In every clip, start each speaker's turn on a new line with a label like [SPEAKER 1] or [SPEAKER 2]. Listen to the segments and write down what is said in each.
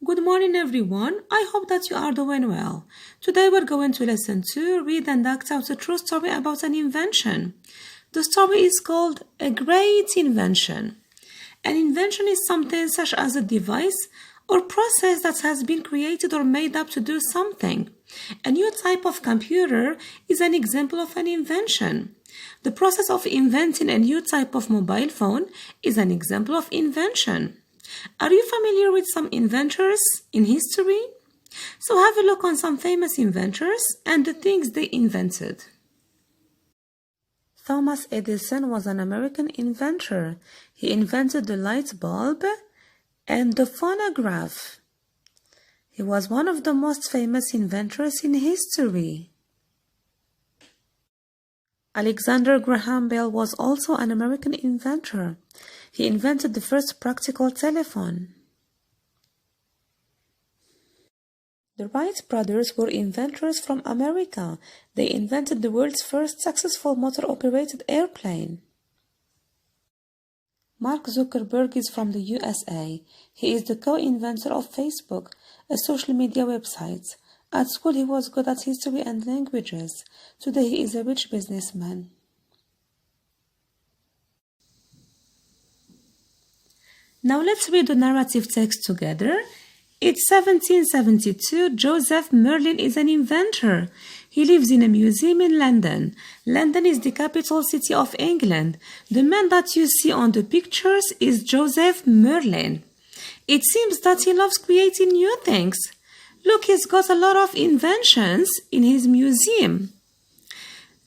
[SPEAKER 1] Good morning, everyone. I hope that you are doing well. Today we're going to listen to, read, and act out a true story about an invention. The story is called A Great Invention. An invention is something such as a device or process that has been created or made up to do something. A new type of computer is an example of an invention. The process of inventing a new type of mobile phone is an example of invention. Are you familiar with some inventors in history? So have a look on some famous inventors and the things they invented. Thomas Edison was an American inventor. He invented the light bulb and the phonograph. He was one of the most famous inventors in history. Alexander Graham Bell was also an American inventor. He invented the first practical telephone. The Wright brothers were inventors from America. They invented the world's first successful motor-operated airplane. Mark Zuckerberg is from the USA. He is the co-inventor of Facebook, a social media website. At school, he was good at history and languages. Today, he is a rich businessman. Now let's read the narrative text together. It's 1772. Joseph Merlin is an inventor. He lives in a museum in London. London is the capital city of England. The man that you see on the pictures is Joseph Merlin. It seems that he loves creating new things. Look, he's got a lot of inventions in his museum.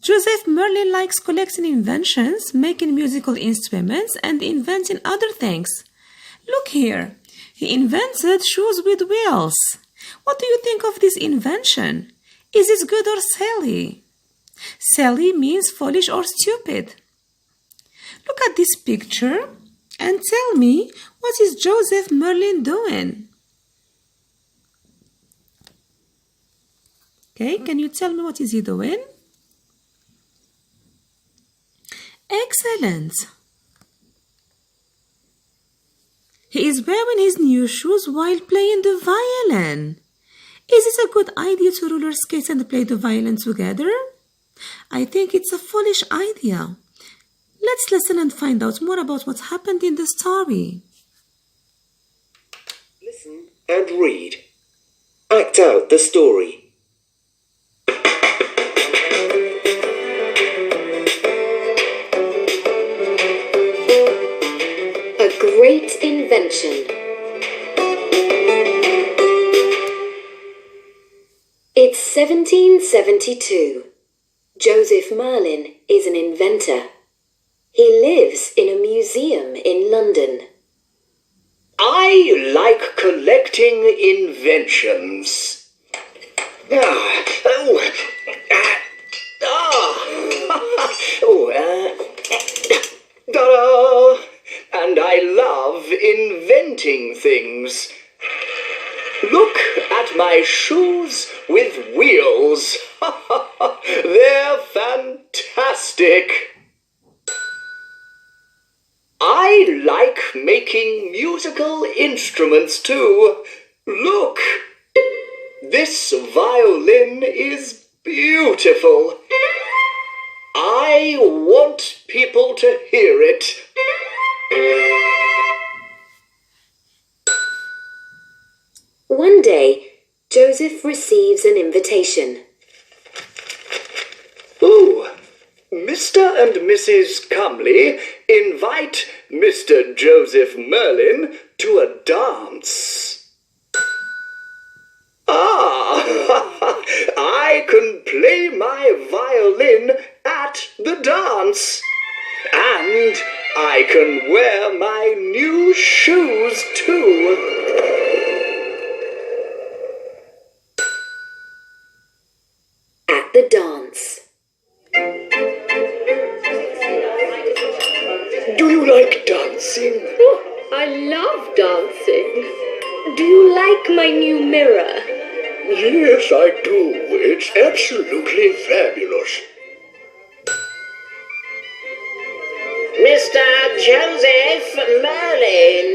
[SPEAKER 1] Joseph Merlin likes collecting inventions, making musical instruments, and inventing other things. Look here, he invented shoes with wheels. What do you think of this invention? Is it good or silly? Silly means foolish or stupid. Look at this picture and tell me, what is Joseph Merlin doing? Okay, can you tell me what is he doing? Excellent. He is wearing his new shoes while playing the violin. Is it a good idea to roller skate and play the violin together? I think it's a foolish idea. Let's listen and find out more about what happened in the story.
[SPEAKER 2] Listen and read. Act out the story.
[SPEAKER 3] A great invention. It's 1772. Joseph Merlin is an inventor. He lives in a museum in London.
[SPEAKER 2] I like collecting inventions. Ta-da! And I love inventing things. Look at my shoes with wheels. They're fantastic. I like making musical instruments too. Look, this violin is beautiful. I want people to hear it.
[SPEAKER 3] One day, Joseph receives an invitation.
[SPEAKER 2] Oh, Mr. and Mrs. Cumley invite Mr. Joseph Merlin to a dance. I can play my violin at the dance. And I can wear my new shoes too.
[SPEAKER 3] At the dance.
[SPEAKER 2] Do you like dancing?
[SPEAKER 4] Oh, I love dancing. Do you like my new mirror?
[SPEAKER 2] Yes, I do. It's absolutely fabulous.
[SPEAKER 5] Mr. Joseph Merlin.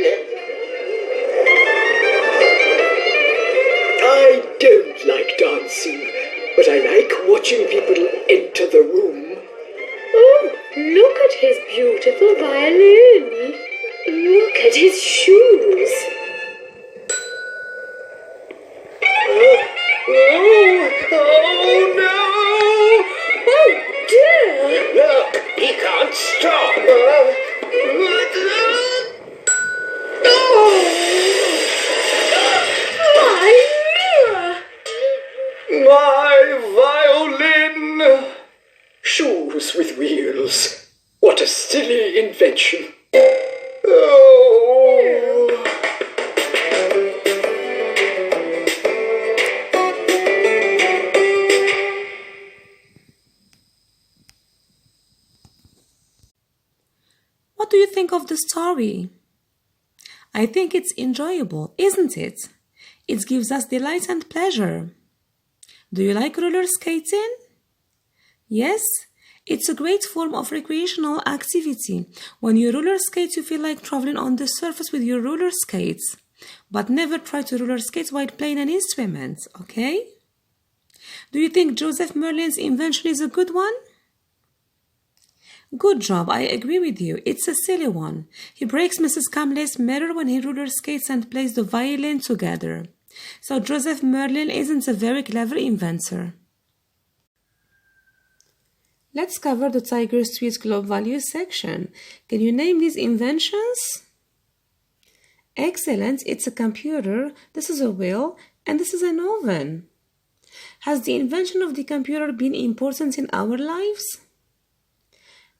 [SPEAKER 2] watching people enter the room.
[SPEAKER 4] Oh, look at his beautiful violin. Look at his shoes.
[SPEAKER 2] Oh no!
[SPEAKER 4] Oh, dear.
[SPEAKER 5] Look, he can't stop.
[SPEAKER 2] My violin! Shoes with wheels. What a silly invention. Oh.
[SPEAKER 1] What do you think of the story? I think it's enjoyable, isn't it? It gives us delight and pleasure. Do you like roller skating? Yes, it's a great form of recreational activity. When you roller skate, you feel like traveling on the surface with your roller skates. But never try to roller skate while playing an instrument, okay? Do you think Joseph Merlin's invention is a good one? Good job, I agree with you. It's a silly one. He breaks Mrs. Camlet's mirror when he roller skates and plays the violin together. So Joseph Merlin isn't a very clever inventor. Let's cover the Tiger Street Globe Values section. Can you name these inventions? Excellent, it's a computer, this is a wheel, and this is an oven. Has the invention of the computer been important in our lives?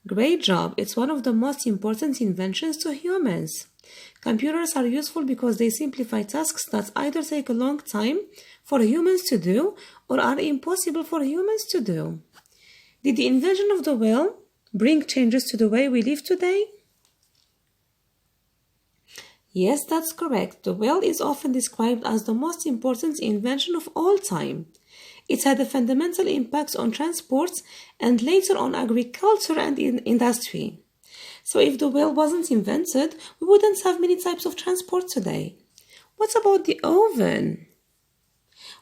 [SPEAKER 1] Great job, it's one of the most important inventions to humans. Computers are useful because they simplify tasks that either take a long time for humans to do or are impossible for humans to do. Did the invention of the wheel bring changes to the way we live today? Yes, that's correct. The wheel is often described as the most important invention of all time. It had a fundamental impact on transport and later on agriculture and industry. So if the wheel wasn't invented, we wouldn't have many types of transport today. What about the oven?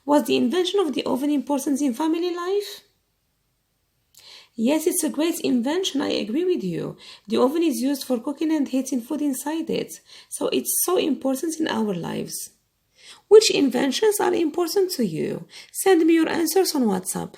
[SPEAKER 1] Was the invention of the oven important in family life? Yes, it's a great invention, I agree with you. The oven is used for cooking and heating food inside it, so it's so important in our lives. Which inventions are important to you? Send me your answers on WhatsApp.